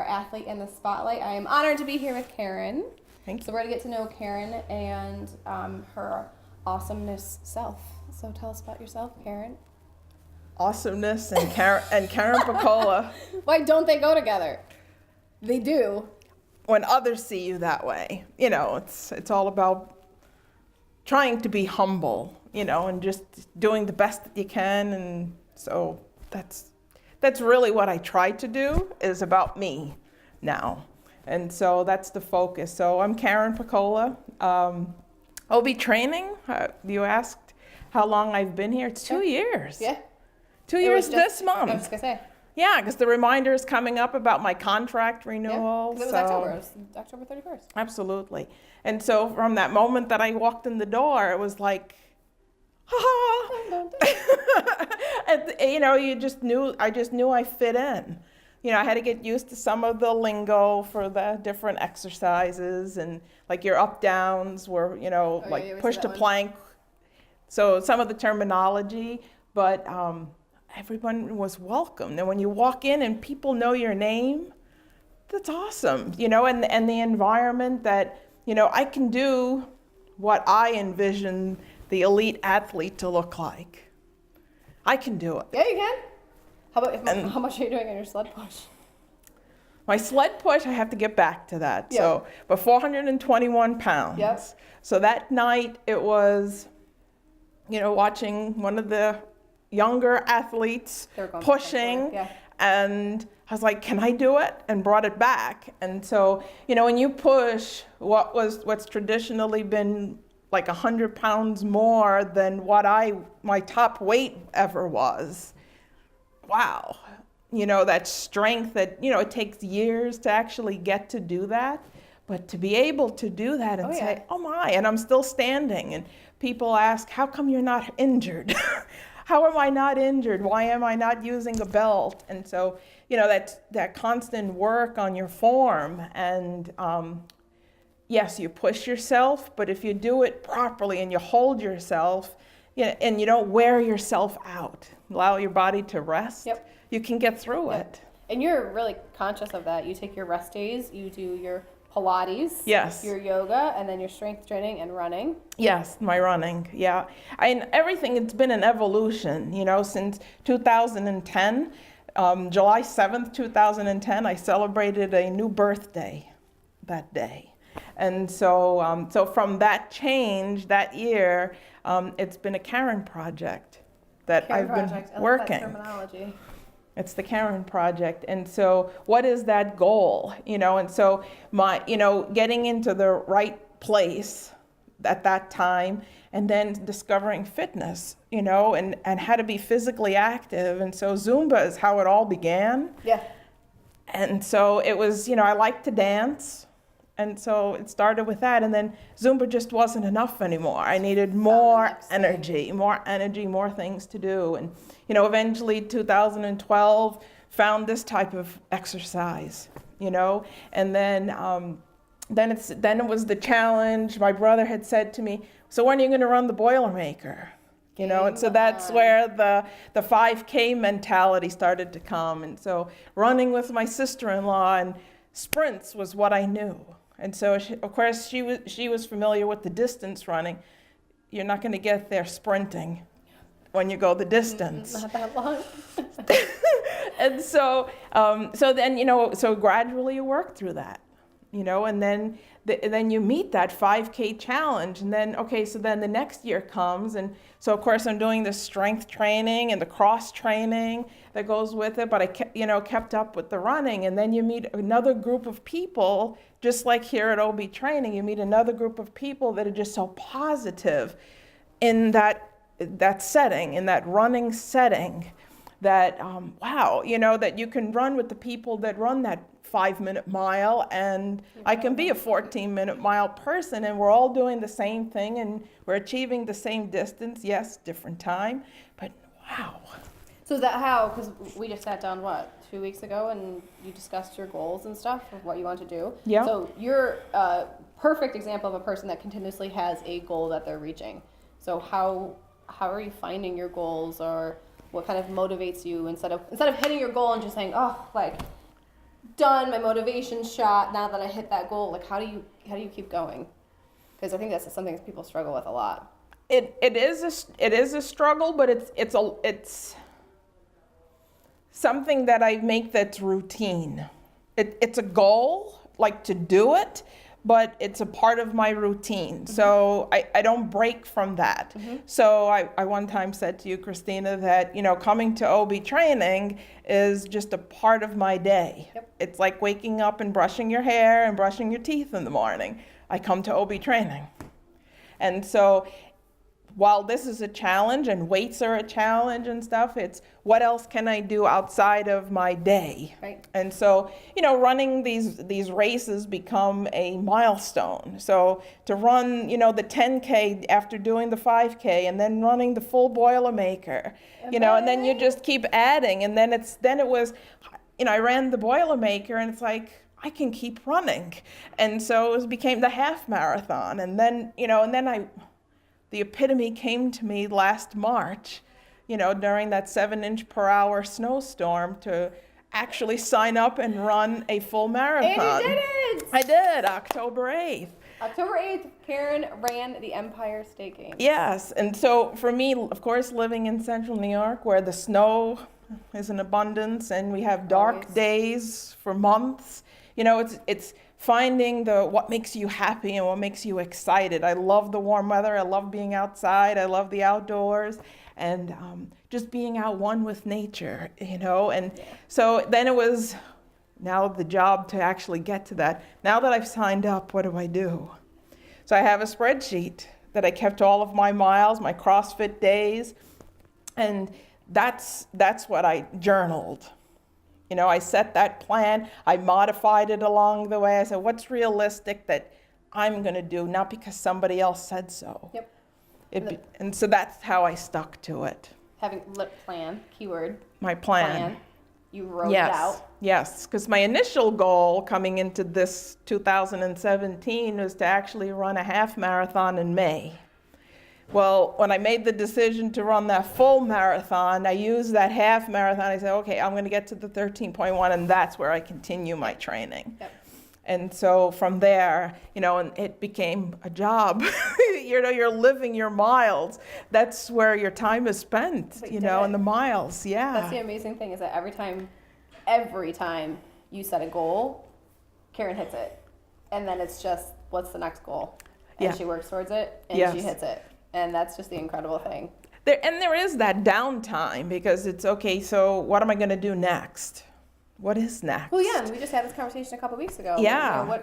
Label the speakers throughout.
Speaker 1: athlete in the spotlight. I am honored to be here with Karen.
Speaker 2: Thank you.
Speaker 1: So we're going to get to know Karen and her awesomeness self. So tell us about yourself, Karen.
Speaker 2: Awesomeness and Karen Piccola.
Speaker 1: Why don't they go together? They do.
Speaker 2: When others see you that way, it's all about trying to be humble, and just doing the best that you can. And so that's really what I try to do, is about me now. And so that's the focus. So I'm Karen Piccola. OB training, you asked how long I've been here. It's 2 years.
Speaker 1: Yeah.
Speaker 2: 2 years this month.
Speaker 1: I was going to say.
Speaker 2: Yeah, because the reminder is coming up about my contract renewal.
Speaker 1: Yeah, it was October. It was October 31st.
Speaker 2: Absolutely. And so from that moment that I walked in the door, it was like, ha and, I just knew I fit in. I had to get used to some of the lingo for the different exercises, and like your up downs were, push to plank. So some of the terminology, but everyone was welcome. And when you walk in and people know your name, that's awesome, and the environment that, I can do what I envision the elite athlete to look like. I can do it.
Speaker 1: Yeah, you can. How much are you doing on your sled push?
Speaker 2: My sled push, I have to get back to that.
Speaker 1: Yep.
Speaker 2: So, but 421 pounds.
Speaker 1: Yep.
Speaker 2: So that night it was, watching one of the younger athletes pushing, and I was like, can I do it? And brought it back. And so, when you push what's traditionally been like 100 pounds more than what my top weight ever was, wow. That strength that, it takes years to actually get to do that. But to be able to do that and say, oh my, and I'm still standing. And people ask, how come you're not injured? How am I not injured? Why am I not using a belt? And so, that constant work on your form. And yes, you push yourself, but if you do it properly and you hold yourself, and you don't wear yourself out, allow your body to rest, you can get through it.
Speaker 1: And you're really conscious of that. You take your rest days, you do your Pilates,
Speaker 2: yes,
Speaker 1: your yoga, and then your strength training and running.
Speaker 2: Yes, my running, yeah. And everything, it's been an evolution, since 2010. July 7th, 2010, I celebrated a new birthday that day. And so, so from that change, that year, it's been a Karen project that I've been working.
Speaker 1: I love that terminology.
Speaker 2: It's the Karen project. And so what is that goal? And so getting into the right place at that time, and then discovering fitness, and how to be physically active. And so Zumba is how it all began.
Speaker 1: Yeah.
Speaker 2: And so it was, I like to dance. And so it started with that, and then Zumba just wasn't enough anymore. I needed more energy, more things to do. And, eventually 2012 found this type of exercise, and then it was the challenge. My brother had said to me, so when are you going to run the Boilermaker? And so that's where the 5K mentality started to come. And so running with my sister-in-law and sprints was what I knew. And so, of course, she was familiar with the distance running. You're not going to get there sprinting when you go the distance.
Speaker 1: Not that long.
Speaker 2: And so, so gradually you work through that, and then you meet that 5K challenge, and then, so then the next year comes, and so of course I'm doing the strength training and the cross training that goes with it, but I kept up with the running, and then you meet another group of people, just like here at OB training, you meet another group of people that are just so positive in that setting, in that running setting, that, wow, that you can run with the people that run that 5-minute mile, and I can be a 14-minute mile person, and we're all doing the same thing, and we're achieving the same distance. Yes, different time, but wow.
Speaker 1: So is that how, because we just sat down, 2 weeks ago, and you discussed your goals and stuff of what you want to do.
Speaker 2: Yeah.
Speaker 1: So you're a perfect example of a person that continuously has a goal that they're reaching. So how are you finding your goals, or what kind of motivates you instead of hitting your goal and just saying, done, my motivation's shot. Now that I hit that goal, like how do you keep going? Because I think that's something that people struggle with a lot.
Speaker 2: It is a struggle, but it's something that I make that's routine. It's a goal, like to do it, but it's a part of my routine. Mm-hmm. So I don't break from that. Mm-hmm. So I one time said to you, Christina, that, coming to OB training is just a part of my day. Yep. It's like waking up and brushing your hair and brushing your teeth in the morning. I come to OB training. And so while this is a challenge and weights are a challenge and stuff, it's what else can I do outside of my day? Right. And so, running these races become a milestone. So to run, the 10K after doing the 5K and then running the full Boilermaker, and then you just keep adding. And then it was, I ran the Boilermaker and it's like, I can keep running. And so it became the half marathon. And then, the epitome came to me last March, during that 7-inch-per-hour snowstorm to actually sign up and run a full marathon.
Speaker 1: And you did it!
Speaker 2: I did, October 8th.
Speaker 1: October 8th, Karen ran the Empire State Games. Yes,
Speaker 2: and so for me, of course, living in central New York where the snow is in abundance and we have dark days for months, it's finding what makes you happy and what makes you excited. I love the warm weather. I love being outside. I love the outdoors and just being out one with nature, And so then it was now the job to actually get to that. Now that I've signed up, what do I do? So I have a spreadsheet that I kept all of my miles, my CrossFit days, and that's what I journaled. I set that plan. I modified it along the way. I said, what's realistic that I'm going to do, not because somebody else said so. Yep. And so that's how I stuck to it.
Speaker 1: Having plan, keyword.
Speaker 2: My plan.
Speaker 1: You wrote it out.
Speaker 2: Yes, because my initial goal coming into this 2017 was to actually run a half marathon in May. Well, when I made the decision to run that full marathon, I used that half marathon. I said, okay, I'm going to get to the 13.1, and that's where I continue my training. Yep. And so from there, and it became a job. You're living your miles. That's where your time is spent, and the miles, yeah.
Speaker 1: That's the amazing thing is that every time you set a goal, Karen hits it. And then it's just, what's the next goal? And she works towards it, and she hits it. And that's just the incredible thing.
Speaker 2: There is that downtime because it's, okay, so what am I going to do next? What is next?
Speaker 1: Well, yeah, we just had this conversation a couple weeks ago.
Speaker 2: Yeah.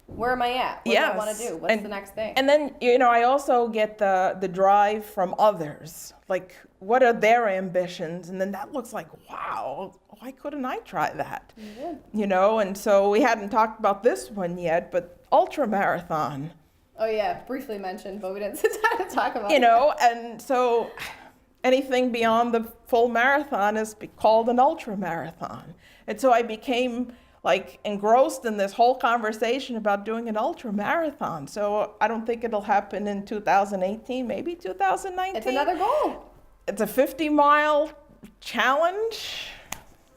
Speaker 1: Where am I at? What do I want to do? What's the next thing?
Speaker 2: And then, I also get the drive from others. Like, what are their ambitions? And then that looks like, wow, why couldn't I try that? You did. And so we hadn't talked about this one yet, but ultra marathon.
Speaker 1: Oh, yeah, briefly mentioned, but we didn't sit down to talk about it.
Speaker 2: And so anything beyond the full marathon is called an ultra marathon. And so I became engrossed in this whole conversation about doing an ultra marathon. So I don't think it'll happen in 2018, maybe 2019.
Speaker 1: It's another goal.
Speaker 2: It's a 50-mile challenge.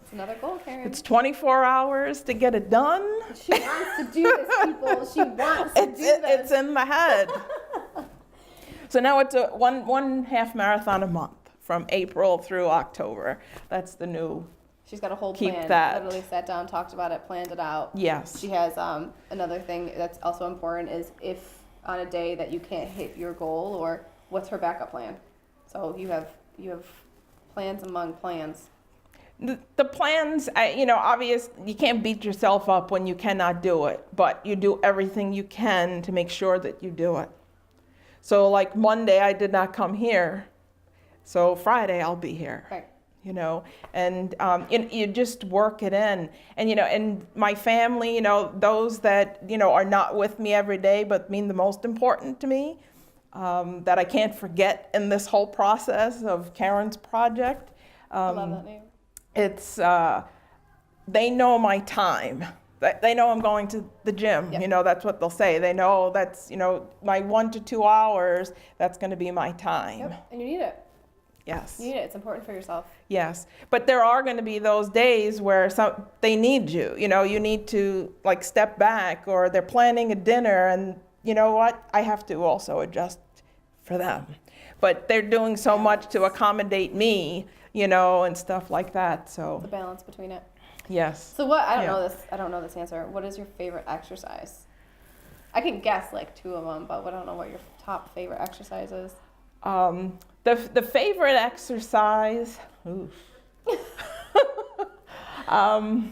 Speaker 1: It's another goal, Karen.
Speaker 2: It's 24 hours to get it done.
Speaker 1: She wants to do this, people. She wants to do this.
Speaker 2: It's in the head. So now it's a one half marathon a month from April through October. That's the new.
Speaker 1: She's got a whole
Speaker 2: Keep
Speaker 1: plan.
Speaker 2: that.
Speaker 1: Literally sat down, talked about it, planned it out.
Speaker 2: Yes.
Speaker 1: She has another thing that's also important is if on a day that you can't hit your goal, or what's her backup plan. So you have plans among plans.
Speaker 2: The plans, obvious, you can't beat yourself up when you cannot do it, but you do everything you can to make sure that you do it. So like Monday, I did not come here. So Friday, I'll be here.
Speaker 1: Right.
Speaker 2: And you just work it in. And, and my family, those that, are not with me every day, but mean the most important to me, that I can't forget in this whole process of Karen's project.
Speaker 1: I love that name.
Speaker 2: It's, they know my time. They know I'm going to the gym. Yep. That's what they'll say. They know that's, my 1 to 2 hours, that's going to be my time.
Speaker 1: Yep. And you need it.
Speaker 2: Yes.
Speaker 1: You need it. It's important for yourself.
Speaker 2: Yes. But there are going to be those days where they need you. You know, you need to like step back, or they're planning a dinner, and you know what? I have to also adjust for them. But they're doing so much to accommodate me, you know, and stuff like that. So
Speaker 1: the balance between it.
Speaker 2: Yes.
Speaker 1: So what? I don't know this answer. What is your favorite exercise? I can guess like 2 of them, but I don't know what your top favorite exercise is.
Speaker 2: The favorite exercise. Oof. I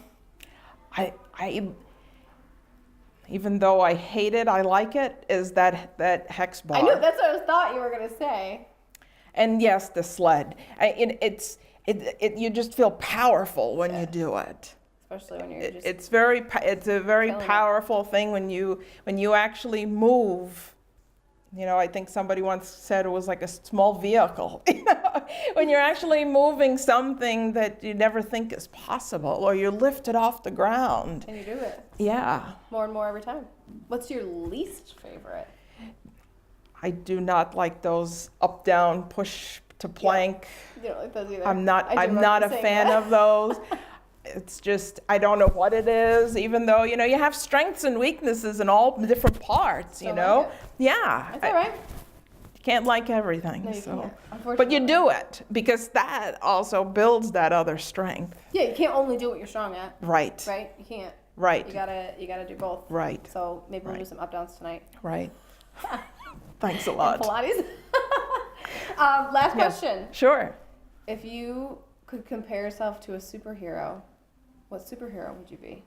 Speaker 2: even though I hate it, I like it. Is that hex bar?
Speaker 1: I knew that's what I thought you were gonna say.
Speaker 2: And yes, the sled. You just feel powerful when you do it.
Speaker 1: Especially when you're just.
Speaker 2: It's a very powerful thing when you actually move. You know, I think somebody once said it was like a small vehicle. You know, when you're actually moving something that you never think is possible, or you lift it off the ground.
Speaker 1: And you do it.
Speaker 2: Yeah.
Speaker 1: More and more every time. What's your least favorite?
Speaker 2: I do not like those up, down, push to plank.
Speaker 1: Yeah. You don't like those either.
Speaker 2: I'm not a fan of those. It's just, I don't know what it is, even though, you know, you have strengths and weaknesses in all the different parts, you know?
Speaker 1: Like
Speaker 2: yeah.
Speaker 1: That's all right.
Speaker 2: You can't like everything.
Speaker 1: No, you
Speaker 2: so.
Speaker 1: can't, unfortunately.
Speaker 2: But you do it, because that also builds that other strength.
Speaker 1: Yeah, you can't only do what you're strong at.
Speaker 2: Right.
Speaker 1: Right? You can't.
Speaker 2: Right.
Speaker 1: You gotta do both.
Speaker 2: Right.
Speaker 1: So maybe we'll do some up downs tonight.
Speaker 2: Right. Thanks a lot.
Speaker 1: And Pilates. Last question.
Speaker 2: Sure.
Speaker 1: If you could compare yourself to a superhero, what superhero would you be?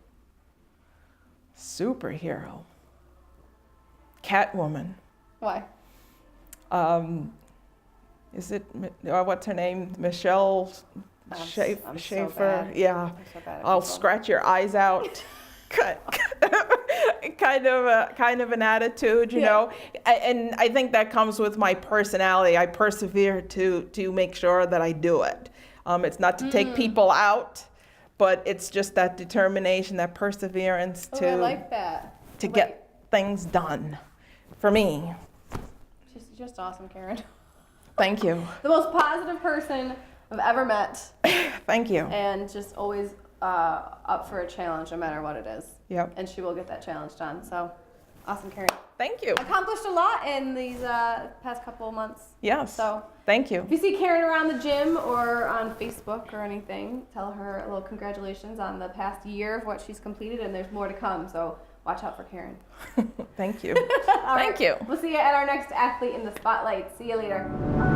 Speaker 2: Superhero. Catwoman.
Speaker 1: Why?
Speaker 2: Is it, what's her name? Michelle Schaefer?
Speaker 1: So
Speaker 2: yeah.
Speaker 1: So
Speaker 2: I'll scratch your eyes out. kind of an attitude, you know. And I think that comes with my personality. I persevere to make sure that I do it. It's not to take people out, but it's just that determination, that perseverance
Speaker 1: I like that.
Speaker 2: to get things done for me.
Speaker 1: She's just awesome, Karen.
Speaker 2: Thank you.
Speaker 1: The most positive person I've ever met.
Speaker 2: Thank you.
Speaker 1: And just always up for a challenge, no matter what it is.
Speaker 2: Yep.
Speaker 1: And she will get that challenge done. So, awesome, Karen.
Speaker 2: Thank you.
Speaker 1: Accomplished a lot in these past couple of months.
Speaker 2: Yes.
Speaker 1: So,
Speaker 2: thank you.
Speaker 1: if you see Karen around the gym or on Facebook or anything, tell her a little congratulations on the past year of what she's completed, and there's more to come. So, watch out for Karen.
Speaker 2: Thank you.
Speaker 1: Thank
Speaker 2: you.
Speaker 1: We'll see you at our next Athlete in the Spotlight. See you later.